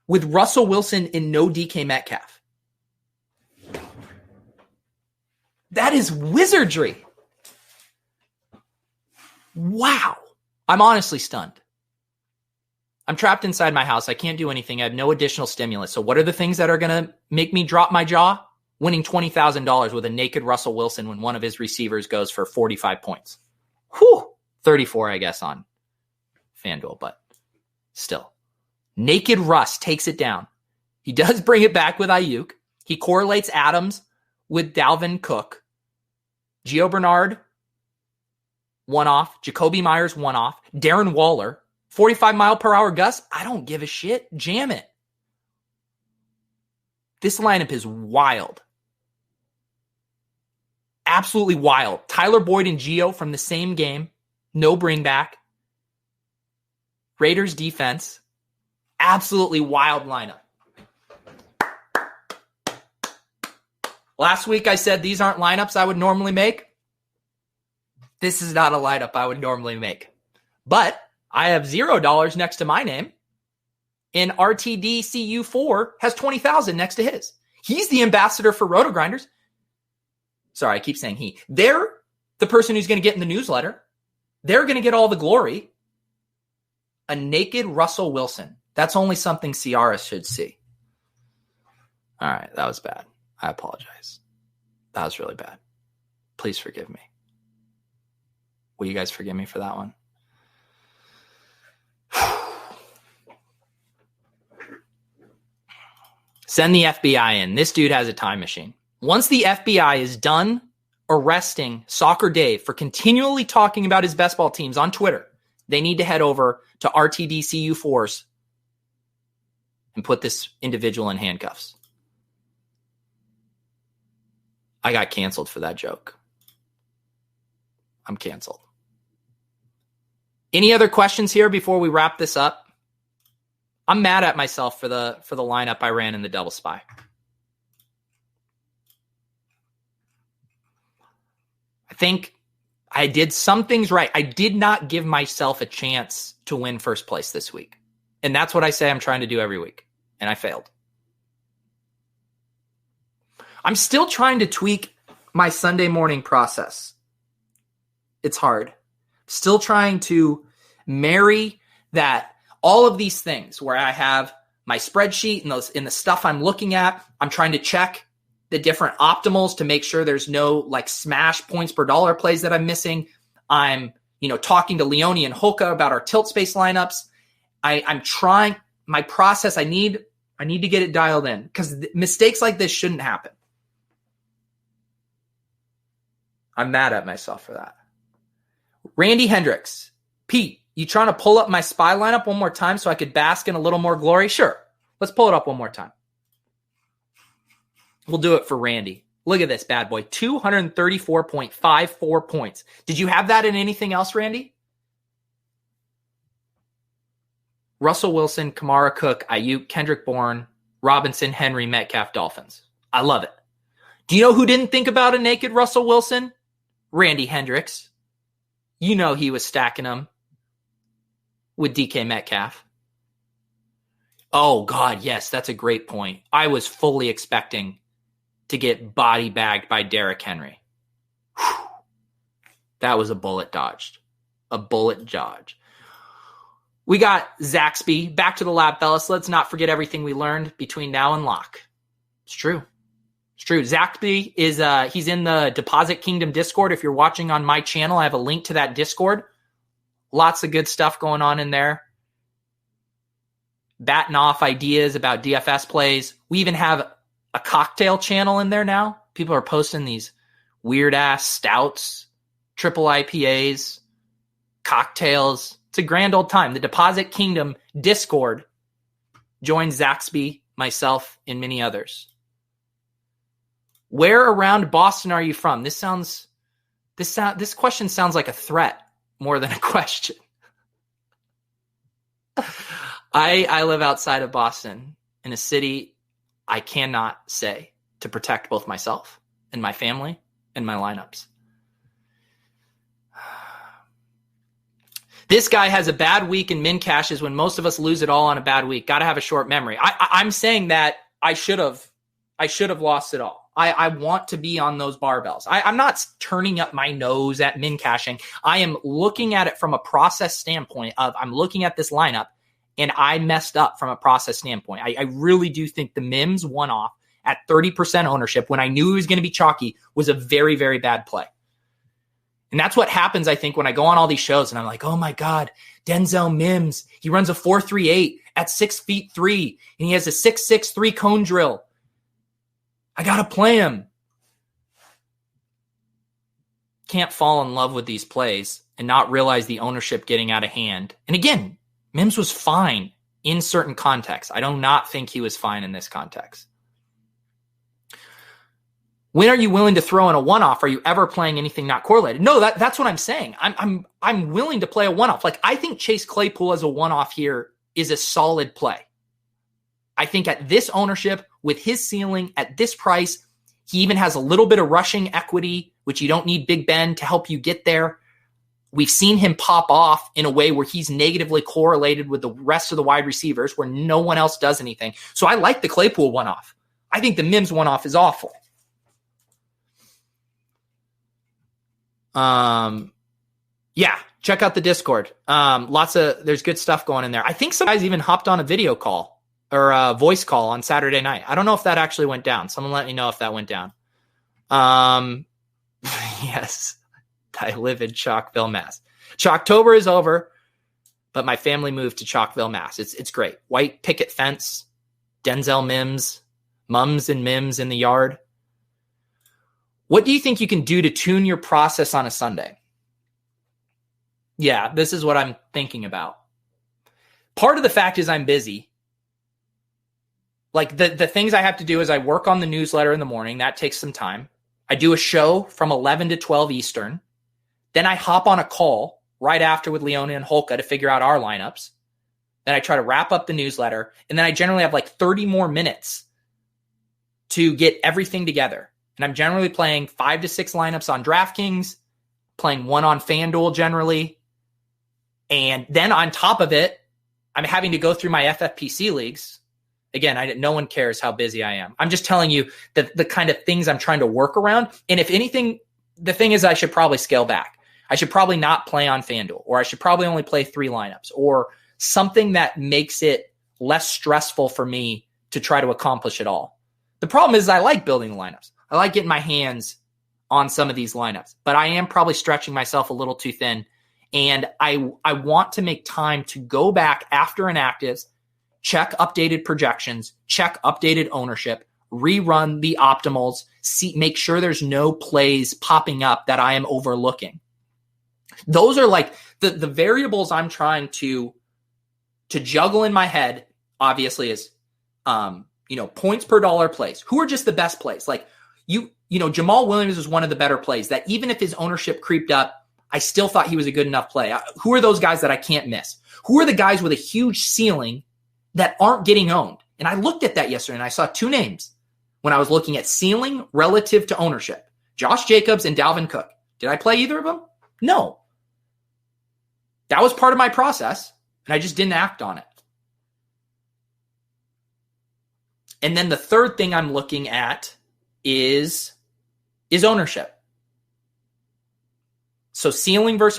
with Russell Wilson and no DK Metcalf? That is wizardry. Wow. I'm honestly stunned. I'm trapped inside my house. I can't do anything. I have no additional stimulus. So what are the things that are going to make me drop my jaw? Winning $20,000 with a naked Russell Wilson when one of his receivers goes for 45 points. Whew. 34, I guess, on FanDuel, but still. Naked Russ takes it down. He does bring it back with Ayuk. He correlates Adams with Dalvin Cook. Gio Bernard, one off. Jacoby Myers, one off. Darren Waller, 45-mile-per-hour gust. I don't give a shit. Jam it. This lineup is wild. Absolutely wild. Tyler Boyd and Gio from the same game. No bring back. Raiders defense. Absolutely wild lineup. Last week I said these aren't lineups I would normally make. This is not a lineup I would normally make. But I have $0 next to my name, and RTDCU4 has 20,000 next to his. He's the ambassador for RotoGrinders. Sorry, I keep saying he. They're the person who's going to get in the newsletter. They're going to get all the glory. A naked Russell Wilson. That's only something Ciara should see. All right, that was bad. I apologize. That was really bad. Please forgive me. Will you guys forgive me for that one? Send the FBI in. This dude has a time machine. Once the FBI is done arresting Soccer Dave for continually talking about his best ball teams on Twitter, they need to head over to RTDCU4s and put this individual in handcuffs. I got canceled for that joke. I'm canceled. Any other questions here before we wrap this up? I'm mad at myself for the lineup I ran in the double spy. I think I did some things right. I did not give myself a chance to win first place this week. And that's what I say I'm trying to do every week. And I failed. I'm still trying to tweak my Sunday morning process. It's hard. Still trying to marry that all of these things where I have my spreadsheet and in the stuff I'm looking at. I'm trying to check the different optimals to make sure there's no like smash points per dollar plays that I'm missing. I'm, talking to Leone and Hoka about our tilt space lineups. I'm trying my process. I need to get it dialed in because mistakes like this shouldn't happen. I'm mad at myself for that. Randy Hendricks. Pete, you trying to pull up my spy lineup one more time so I could bask in a little more glory? Sure. Let's pull it up one more time. We'll do it for Randy. Look at this bad boy. 234.54 points. Did you have that in anything else, Randy? Russell Wilson, Kamara Cook, Ayuk, Kendrick Bourne, Robinson, Henry, Metcalf, Dolphins. I love it. Do you know who didn't think about a naked Russell Wilson? Randy Hendricks. You know he was stacking them with DK Metcalf. Oh, God, yes, that's a great point. I was fully expecting to get body bagged by Derrick Henry. Whew. That was a bullet dodged. A bullet dodge. We got Zaxby. Back to the lab, fellas. Let's not forget everything we learned between now and lock. It's true. It's true. Zaxby is he's in the Deposit Kingdom Discord. If you're watching on my channel, I have a link to that Discord. Lots of good stuff going on in there. Batting off ideas about DFS plays. We even have a cocktail channel in there now. People are posting these weird ass stouts, triple IPAs, cocktails. It's a grand old time. The Deposit Kingdom Discord. Join Zaxby, myself, and many others. Where around Boston are you from? This question sounds like a threat more than a question. I live outside of Boston in a city I cannot say to protect both myself and my family and my lineups. This guy has a bad week in min cashes when most of us lose it all on a bad week. Got to have a short memory. I'm saying that I should have lost it all. I want to be on those barbells. I'm not turning up my nose at min cashing. I am looking at it from a process standpoint of I'm looking at this lineup and I messed up from a process standpoint. I really do think the Mims one-off at 30% ownership when I knew it was going to be chalky was a very, very bad play. And that's what happens, I think, when I go on all these shows and I'm like, oh my God, Denzel Mims, he runs a 4.38 at 6'3" and he has a 6'6" cone drill. I got to play him. Can't fall in love with these plays and not realize the ownership getting out of hand. And again, Mims was fine in certain contexts. I do not think he was fine in this context. When are you willing to throw in a one-off? Are you ever playing anything not correlated? No, that's what I'm saying. I'm willing to play a one-off. Like I think Chase Claypool as a one-off here is a solid play. I think at this ownership, with his ceiling at this price, he even has a little bit of rushing equity, which you don't need Big Ben to help you get there. We've seen him pop off in a way where he's negatively correlated with the rest of the wide receivers where no one else does anything. So I like the Claypool one-off. I think the Mims one-off is awful. Yeah, check out the Discord. There's good stuff going in there. I think some guys even hopped on a video call or a voice call on Saturday night. I don't know if that actually went down. Someone let me know if that went down. Yes, I live in Chalkville, Mass. Chalktober is over, but my family moved to Chalkville, Mass. It's great. White picket fence, Denzel Mims, mums and Mims in the yard. What do you think you can do to tune your process on a Sunday? Yeah, this is what I'm thinking about. Part of the fact is I'm busy. Like the things I have to do is I work on the newsletter in the morning. That takes some time. I do a show from 11 to 12 Eastern. Then I hop on a call right after with Leona and Holka to figure out our lineups. Then I try to wrap up the newsletter. And then I generally have like 30 more minutes to get everything together. And I'm generally playing 5 to 6 lineups on DraftKings, playing 1 on FanDuel generally. And then on top of it, I'm having to go through my FFPC leagues. Again, no one cares how busy I am. I'm just telling you the kind of things I'm trying to work around. And if anything, the thing is I should probably scale back. I should probably not play on FanDuel, or I should probably only play 3 lineups, or something that makes it less stressful for me to try to accomplish it all. The problem is I like building lineups. I like getting my hands on some of these lineups, but I am probably stretching myself a little too thin. And I want to make time to go back after inactives, check updated projections, check updated ownership, rerun the optimals, make sure there's no plays popping up that I am overlooking. Those are like the variables I'm trying to juggle in my head, obviously, is points per dollar plays. Who are just the best plays? Like Jamal Williams is one of the better plays that even if his ownership creeped up, I still thought he was a good enough play. Who are those guys that I can't miss? Who are the guys with a huge ceiling that aren't getting owned? And I looked at that yesterday and I saw 2 names when I was looking at ceiling relative to ownership. Josh Jacobs and Dalvin Cook. Did I play either of them? No. That was part of my process, and I just didn't act on it. And then the third thing I'm looking at is ownership. So ceiling versus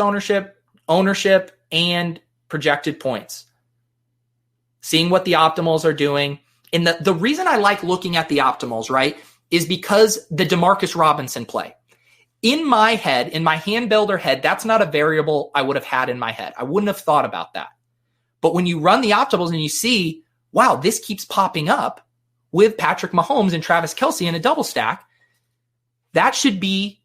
ownership, and projected points. Seeing what the optimals are doing. And the reason I like looking at the optimals, right, is because the Demarcus Robinson play. In my head, in my hand builder head, that's not a variable I would have had in my head. I wouldn't have thought about that. But when you run the optimals and you see, wow, this keeps popping up with Patrick Mahomes and Travis Kelce in a double stack, that should be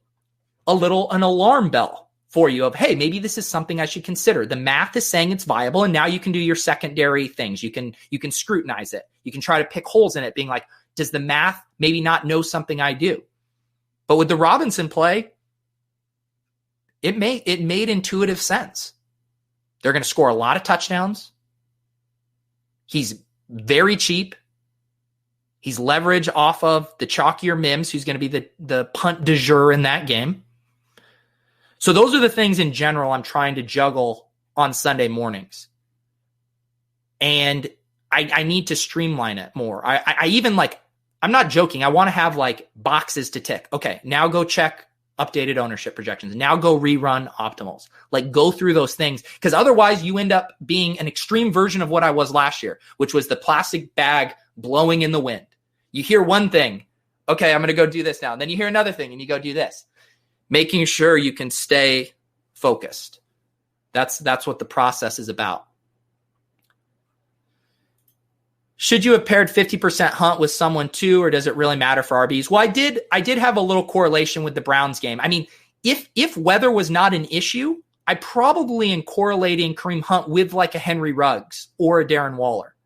an alarm bell for you of, hey, maybe this is something I should consider. The math is saying it's viable, and now you can do your secondary things. You can scrutinize it. You can try to pick holes in it, being like, does the math maybe not know something I do? But with the Robinson play, it made intuitive sense. They're going to score a lot of touchdowns. He's very cheap. He's leverage off of the chalkier Mims, who's going to be the punt du jour in that game. So those are the things in general I'm trying to juggle on Sunday mornings. And I need to streamline it more. I even I'm not joking. I want to have boxes to tick. Okay, now go check updated ownership projections. Now go rerun optimals. Go through those things, because otherwise you end up being an extreme version of what I was last year, which was the plastic bag blowing in the wind. You hear one thing. Okay, I'm going to go do this now. And then you hear another thing and you go do this. Making sure you can stay focused. That's what the process is about. Should you have paired 50% Hunt with someone too, or does it really matter for RBs? Well, I did have a little correlation with the Browns game. I mean, if weather was not an issue, I probably am correlating Kareem Hunt with a Henry Ruggs or a Darren Waller.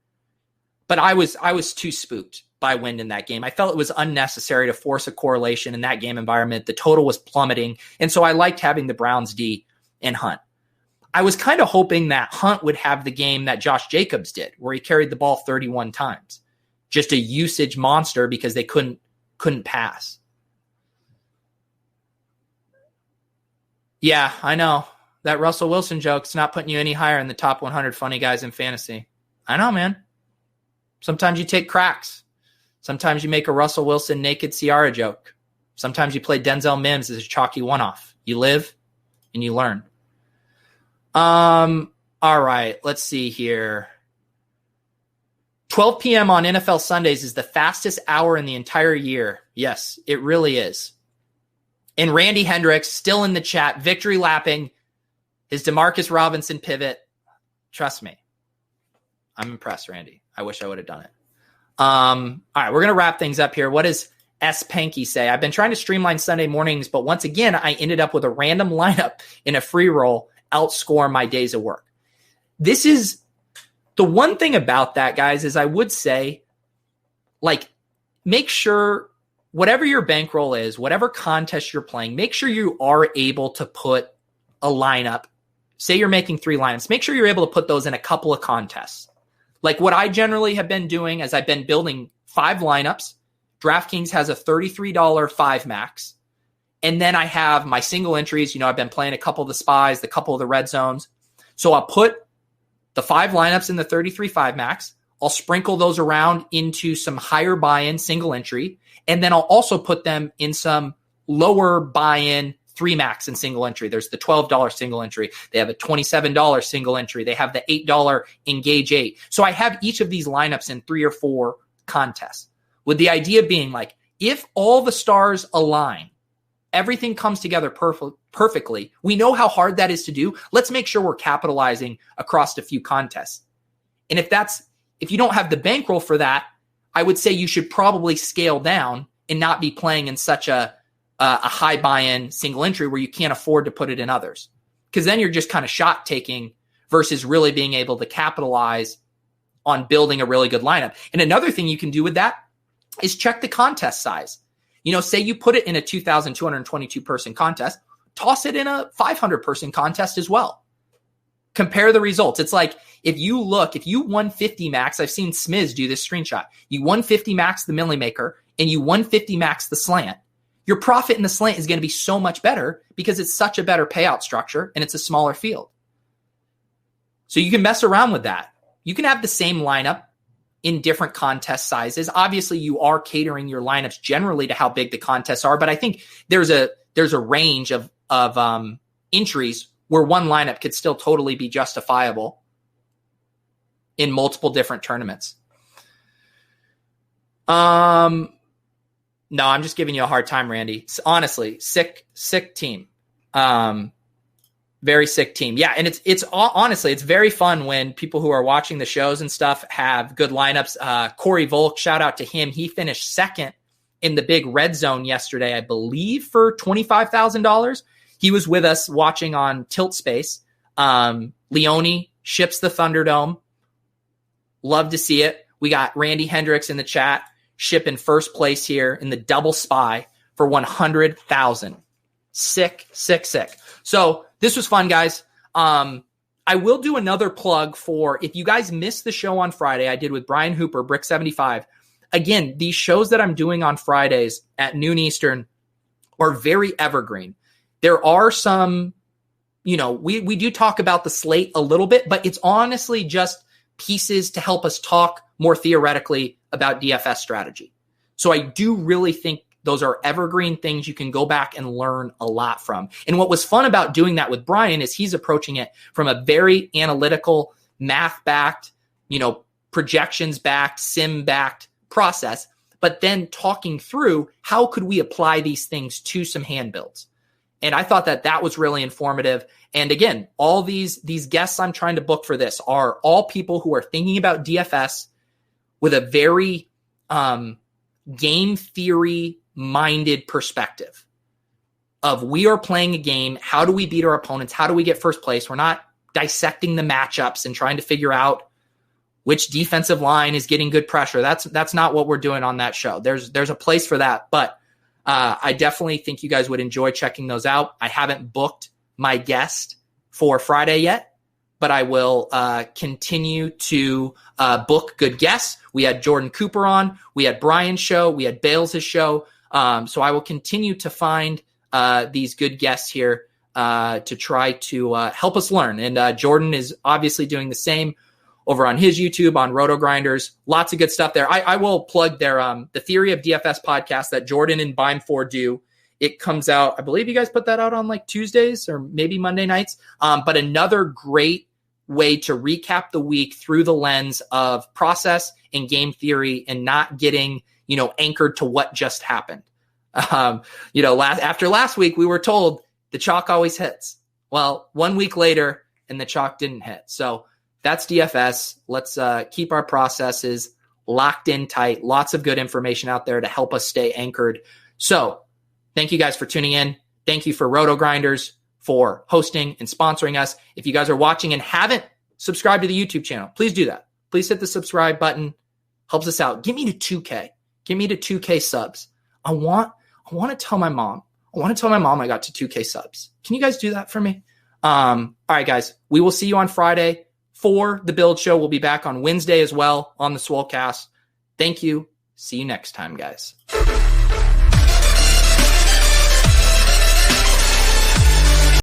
But I was too spooked by wind in that game. I felt it was unnecessary to force a correlation in that game environment. The total was plummeting. And so I liked having the Browns D and Hunt. I was kind of hoping that Hunt would have the game that Josh Jacobs did, where he carried the ball 31 times. just a usage monster because they couldn't pass. Yeah, I know. That Russell Wilson joke's not putting you any higher in the top 100 funny guys in fantasy. I know, man. Sometimes you take cracks. Sometimes you make a Russell Wilson naked Ciara joke. Sometimes you play Denzel Mims as a chalky one-off. You live and you learn. All right, let's see here. 12 p.m. on NFL Sundays is the fastest hour in the entire year. Yes, it really is. And Randy Hendricks still in the chat, victory lapping his DeMarcus Robinson pivot. Trust me. I'm impressed, Randy. I wish I would have done it. All right, we're going to wrap things up here. What does S. Panky say? I've been trying to streamline Sunday mornings, but once again, I ended up with a random lineup in a free roll, outscore my days of work. This is the one thing about that, guys, is I would say, like, make sure whatever your bankroll is, whatever contest you're playing, make sure you are able to put a lineup. Say you're making 3 lineups. Make sure you're able to put those in a couple of contests. Like what I generally have been doing is I've been building 5 lineups. DraftKings has a $33 5 max. And then I have my single entries. I've been playing a couple of the spies, a couple of the red zones. So I'll put the 5 lineups in the 33 5 max. I'll sprinkle those around into some higher buy-in single entry. And then I'll also put them in some lower buy-in 3 max and single entry. There's the $12 single entry. They have a $27 single entry. They have the $8 Engage 8. So I have each of these lineups in 3 or 4 contests, with the idea being like, if all the stars align, everything comes together perfectly. We know how hard that is to do. Let's make sure we're capitalizing across a few contests. And if you don't have the bankroll for that, I would say you should probably scale down and not be playing in such a high buy-in single entry where you can't afford to put it in others. Because then you're just kind of shot taking versus really being able to capitalize on building a really good lineup. And another thing you can do with that is check the contest size. Say you put it in a 2,222 person contest, toss it in a 500 person contest as well. Compare the results. It's like if you won 50 max, I've seen Smiz do this screenshot. You won 50 max the Millie Maker and you won 50 max the slant. Your profit in the slant is going to be so much better because it's such a better payout structure and it's a smaller field. So you can mess around with that. You can have the same lineup in different contest sizes. Obviously, you are catering your lineups generally to how big the contests are, but I think there's a range of entries where one lineup could still totally be justifiable in multiple different tournaments. No, I'm just giving you a hard time, Randy. Honestly, sick team. Very sick team. Yeah, and it's honestly, it's very fun when people who are watching the shows and stuff have good lineups. Corey Volk, shout out to him. He finished second in the big red zone yesterday, I believe, for $25,000. He was with us watching on Tilt Space. Leone ships the Thunderdome. Love to see it. We got Randy Hendricks in the chat, shipping first place here in the double spy for $100,000. Sick. So this was fun, guys. I will do another plug for, if you guys missed the show on Friday, I did with Brian Hooper, Brick 75. Again, these shows that I'm doing on Fridays at noon Eastern are very evergreen. There are some, we do talk about the slate a little bit, but it's honestly just pieces to help us talk more theoretically about DFS strategy. So I do really think those are evergreen things you can go back and learn a lot from. And what was fun about doing that with Brian is he's approaching it from a very analytical, math-backed, projections-backed, sim-backed process, but then talking through how could we apply these things to some hand builds. And I thought that was really informative. And again, all these guests I'm trying to book for this are all people who are thinking about DFS with a very game theory minded perspective of, we are playing a game. How do we beat our opponents? How do we get first place? We're not dissecting the matchups and trying to figure out which defensive line is getting good pressure. That's not what we're doing on that show. There's a place for that, but I definitely think you guys would enjoy checking those out. I haven't booked my guest for Friday yet, but I will continue to book good guests. We had Jordan Cooper on. We had Brian's show. We had Bales' show. So I will continue to find these good guests here to try to help us learn. And Jordan is obviously doing the same over on his YouTube, on RotoGrinders. Lots of good stuff there. I will plug their the Theory of DFS podcast that Jordan and Bime4 do. It comes out, I believe you guys put that out on like Tuesdays or maybe Monday nights. But another great way to recap the week through the lens of process and game theory and not getting, anchored to what just happened. After last week, we were told the chalk always hits. Well, 1 week later and the chalk didn't hit. So that's DFS. Let's keep our processes locked in tight. Lots of good information out there to help us stay anchored. So thank you guys for tuning in. Thank you for RotoGrinders for hosting and sponsoring us. If you guys are watching and haven't subscribed to the YouTube channel, please do that. Please hit the subscribe button. Helps us out. Get me to 2K. Get me to 2K subs. I want to tell my mom. I got to 2K subs. Can you guys do that for me? All right, guys. We will see you on Friday for the Build Show. We'll be back on Wednesday as well on the Swolecast. Thank you. See you next time, guys.